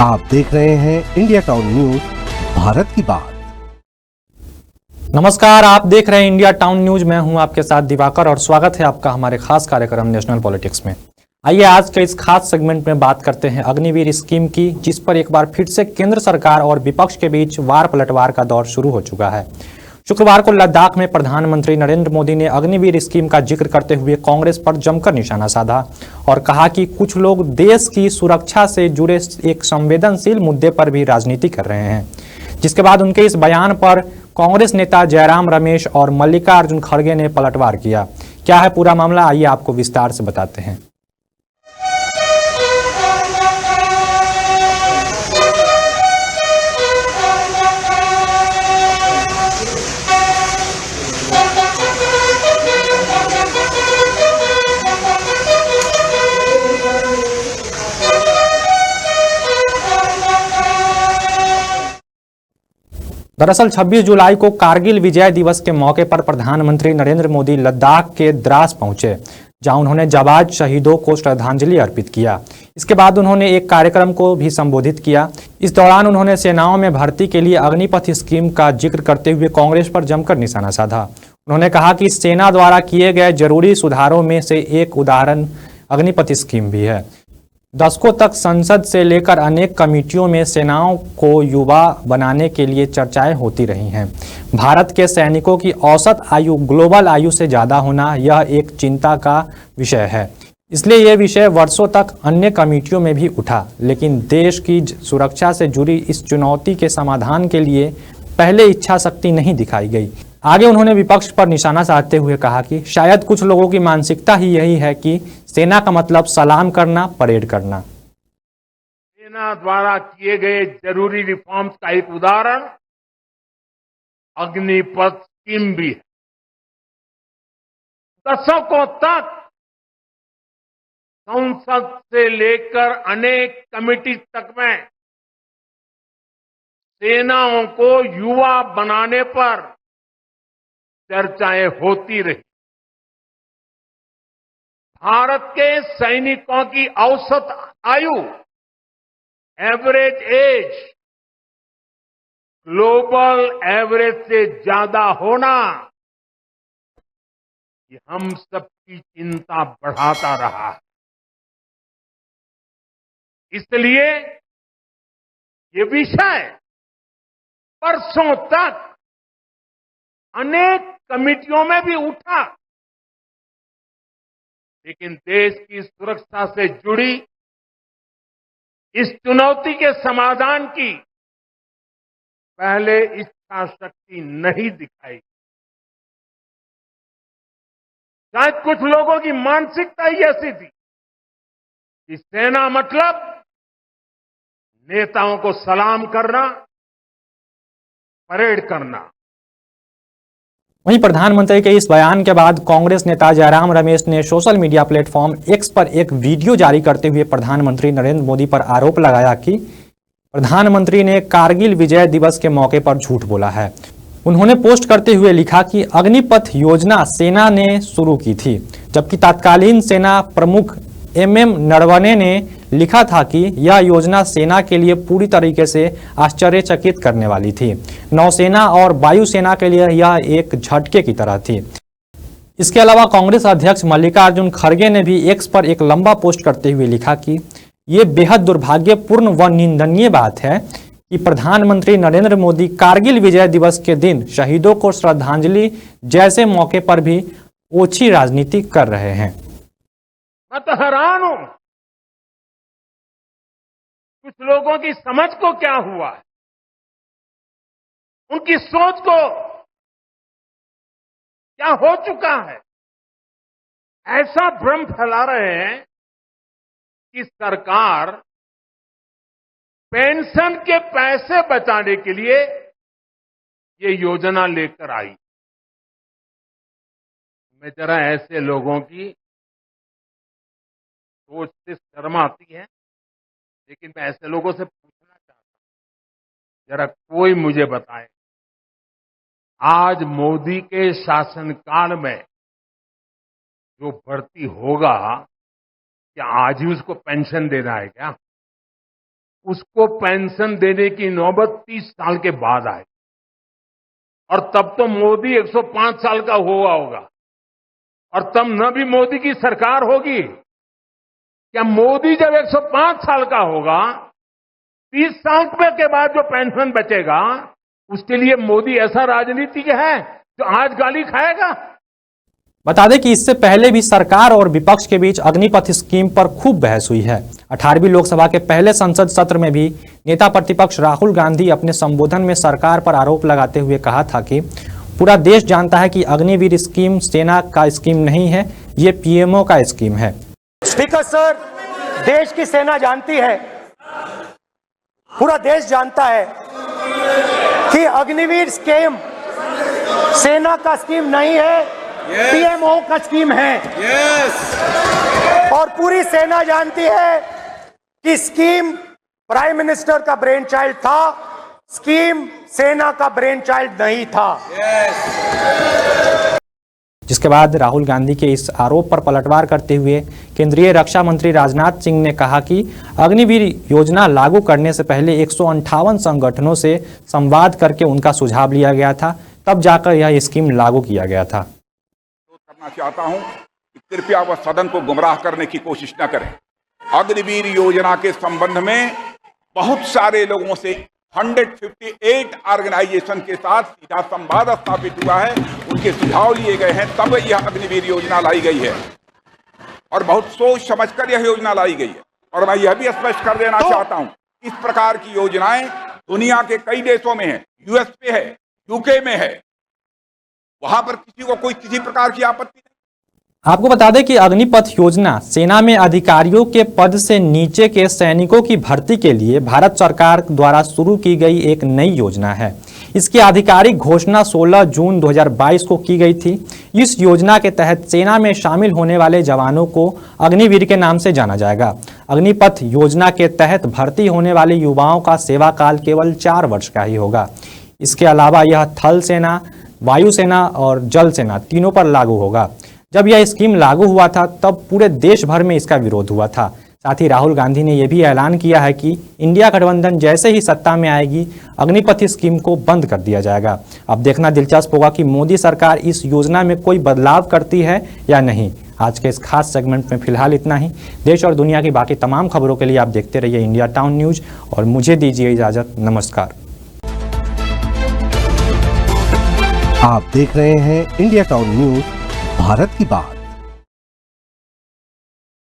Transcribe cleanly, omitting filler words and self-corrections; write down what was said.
आप देख रहे हैं इंडिया टाउन न्यूज, भारत की बात। नमस्कार, आप देख रहे हैं इंडिया टाउन न्यूज। मैं हूं आपके साथ दिवाकर और स्वागत है आपका हमारे खास कार्यक्रम नेशनल पॉलिटिक्स में। आइए आज के इस खास सेगमेंट में बात करते हैं अग्निवीर स्कीम की, जिस पर एक बार फिर से केंद्र सरकार और विपक्ष के बीच वार पलटवार का दौर शुरू हो चुका है। शुक्रवार को लद्दाख में प्रधानमंत्री नरेंद्र मोदी ने अग्निवीर स्कीम का जिक्र करते हुए कांग्रेस पर जमकर निशाना साधा और कहा कि कुछ लोग देश की सुरक्षा से जुड़े एक संवेदनशील मुद्दे पर भी राजनीति कर रहे हैं। जिसके बाद उनके इस बयान पर कांग्रेस नेता जयराम रमेश और मल्लिकार्जुन खड़गे ने पलटवार किया। क्या है पूरा मामला, आइए आपको विस्तार से बताते हैं। दरअसल 26 जुलाई को कारगिल विजय दिवस के मौके पर प्रधानमंत्री नरेंद्र मोदी लद्दाख के द्रास पहुंचे, जहां उन्होंने जाबाज शहीदों को श्रद्धांजलि अर्पित किया। इसके बाद उन्होंने एक कार्यक्रम को भी संबोधित किया। इस दौरान उन्होंने सेनाओं में भर्ती के लिए अग्निपथ स्कीम का जिक्र करते हुए कांग्रेस पर जमकर निशाना साधा। उन्होंने कहा कि सेना द्वारा किए गए जरूरी सुधारों में से एक उदाहरण अग्निपथ स्कीम भी है। दशकों तक संसद से लेकर अनेक कमेटियों में सेनाओं को युवा बनाने के लिए चर्चाएं होती रही हैं। भारत के सैनिकों की औसत आयु ग्लोबल आयु से ज़्यादा होना यह एक चिंता का विषय है। इसलिए यह विषय वर्षों तक अन्य कमेटियों में भी उठा, लेकिन देश की सुरक्षा से जुड़ी इस चुनौती के समाधान के लिए पहले इच्छा शक्ति नहीं दिखाई गई। आगे उन्होंने विपक्ष पर निशाना साधते हुए कहा कि शायद कुछ लोगों की मानसिकता ही यही है कि सेना का मतलब सलाम करना, परेड करना। सेना द्वारा किए गए जरूरी रिफॉर्म्स का एक उदाहरण अग्निपथ स्कीम भी है। दशकों तक संसद से लेकर अनेक कमेटी तक में सेनाओं को युवा बनाने पर चर्चाएं होती रही। भारत के सैनिकों की औसत आयु एवरेज एज ग्लोबल एवरेज से ज्यादा होना ये हम सबकी चिंता बढ़ाता रहा है। इसलिए ये विषय वर्षों तक अनेक कमेटियों में भी उठा, लेकिन देश की सुरक्षा से जुड़ी इस चुनौती के समाधान की पहले इच्छा शक्ति नहीं दिखाई। शायद कुछ लोगों की मानसिकता ही ऐसी थी कि सेना मतलब नेताओं को सलाम करना, परेड करना। वहीं प्रधानमंत्री के इस बयान के बाद कांग्रेस नेता जयराम रमेश ने सोशल मीडिया प्लेटफॉर्म एक्स पर एक वीडियो जारी करते हुए प्रधानमंत्री नरेंद्र मोदी पर आरोप लगाया कि प्रधानमंत्री ने कारगिल विजय दिवस के मौके पर झूठ बोला है। उन्होंने पोस्ट करते हुए लिखा कि अग्निपथ योजना सेना ने शुरू की थी, जबकि तत्कालीन सेना प्रमुख MM नरवणे ने लिखा था कि यह योजना सेना के लिए पूरी तरीके से आश्चर्यचकित करने वाली थी। नौसेना और वायुसेना के लिए यह एक झटके की तरह थी। इसके अलावा कांग्रेस अध्यक्ष मल्लिकार्जुन खड़गे ने भी एक्स पर एक लंबा पोस्ट करते हुए लिखा कि ये बेहद दुर्भाग्यपूर्ण व निंदनीय बात है कि प्रधानमंत्री नरेंद्र मोदी कारगिल विजय दिवस के दिन शहीदों को श्रद्धांजलि जैसे मौके पर भी ओछी राजनीति कर रहे हैं। मैं तो हैरान हूं कुछ लोगों की समझ को क्या हुआ है, उनकी सोच को क्या हो चुका है। ऐसा भ्रम फैला रहे हैं कि सरकार पेंशन के पैसे बचाने के लिए ये योजना लेकर आई। मैं जरा ऐसे लोगों की सोच से शर्म आती है, लेकिन मैं ऐसे लोगों से पूछना चाहता हूं, जरा कोई मुझे बताए आज मोदी के शासनकाल में जो भर्ती होगा क्या आज ही उसको पेंशन देना है क्या? उसको पेंशन देने की नौबत 30 साल के बाद आई। और तब तो मोदी 105 साल का हुआ होगा और तब न भी मोदी की सरकार होगी। क्या मोदी जब 105 साल का होगा, 30 साल के बाद जो पेंशन बचेगा, उसके लिए मोदी ऐसा राजनीतिक है जो आज गाली खाएगा? बता दें कि इससे पहले भी सरकार और विपक्ष के बीच अग्निपथ स्कीम पर खूब बहस हुई है। 18वीं लोकसभा के पहले संसद सत्र में भी नेता प्रतिपक्ष राहुल गांधी अपने संबोधन में सरकार पर आरोप लगाते हुए कहा था कि पूरा देश जानता है कि अग्निवीर स्कीम सेना का स्कीम नहीं है, ये पीएमओ का स्कीम है। स्पीकर सर, देश की सेना जानती है, पूरा देश जानता है कि अग्निवीर स्कीम सेना का स्कीम नहीं है, पीएमओ का स्कीम है। और पूरी सेना जानती है कि स्कीम प्राइम मिनिस्टर का ब्रेन चाइल्ड था, स्कीम सेना का ब्रेन चाइल्ड नहीं था। जिसके बाद राहुल गांधी के इस आरोप पर पलटवार करते हुए केंद्रीय रक्षा मंत्री राजनाथ सिंह ने कहा कि अग्निवीर योजना लागू करने से पहले 158 संगठनों से संवाद करके उनका सुझाव लिया गया था, तब जाकर यह स्कीम लागू किया गया था। करना चाहता हूं कि कृपया वह सदन को गुमराह करने की कोशिश न करें। अग्निवीर योजना के संबंध में बहुत सारे लोगों से 158 ऑर्गेनाइजेशन के साथ सीधा संवाद स्थापित हुआ है, उनके सुझाव लिए गए हैं, तब यह अग्निवीर योजना लाई गई है और बहुत सोच समझकर यह योजना लाई गई है। और मैं यह भी स्पष्ट कर देना चाहता हूं, इस प्रकार की योजनाएं दुनिया के कई देशों में है, यूएस पे है, यूके में है, वहां पर किसी को कोई किसी प्रकार की आपत्ति नहीं। आपको बता दें कि अग्निपथ योजना सेना में अधिकारियों के पद से नीचे के सैनिकों की भर्ती के लिए भारत सरकार द्वारा शुरू की गई एक नई योजना है। इसकी आधिकारिक घोषणा 16 जून 2022 को की गई थी। इस योजना के तहत सेना में शामिल होने वाले जवानों को अग्निवीर के नाम से जाना जाएगा। अग्निपथ योजना के तहत भर्ती होने वाले युवाओं का सेवा काल केवल 4 वर्ष का ही होगा। इसके अलावा यह थल सेना, वायुसेना और जल सेना तीनों पर लागू होगा। जब यह स्कीम लागू हुआ था तब पूरे देश भर में इसका विरोध हुआ था। साथ ही राहुल गांधी ने यह भी ऐलान किया है कि इंडिया गठबंधन जैसे ही सत्ता में आएगी, अग्निपथ स्कीम को बंद कर दिया जाएगा। अब देखना दिलचस्प होगा कि मोदी सरकार इस योजना में कोई बदलाव करती है या नहीं। आज के इस खास सेगमेंट में फिलहाल इतना ही। देश और दुनिया की बाकी तमाम खबरों के लिए आप देखते रहिए इंडिया टाउन न्यूज और मुझे दीजिए इजाजत। नमस्कार। आप देख रहे हैं इंडिया टाउन न्यूज, भारत की बात।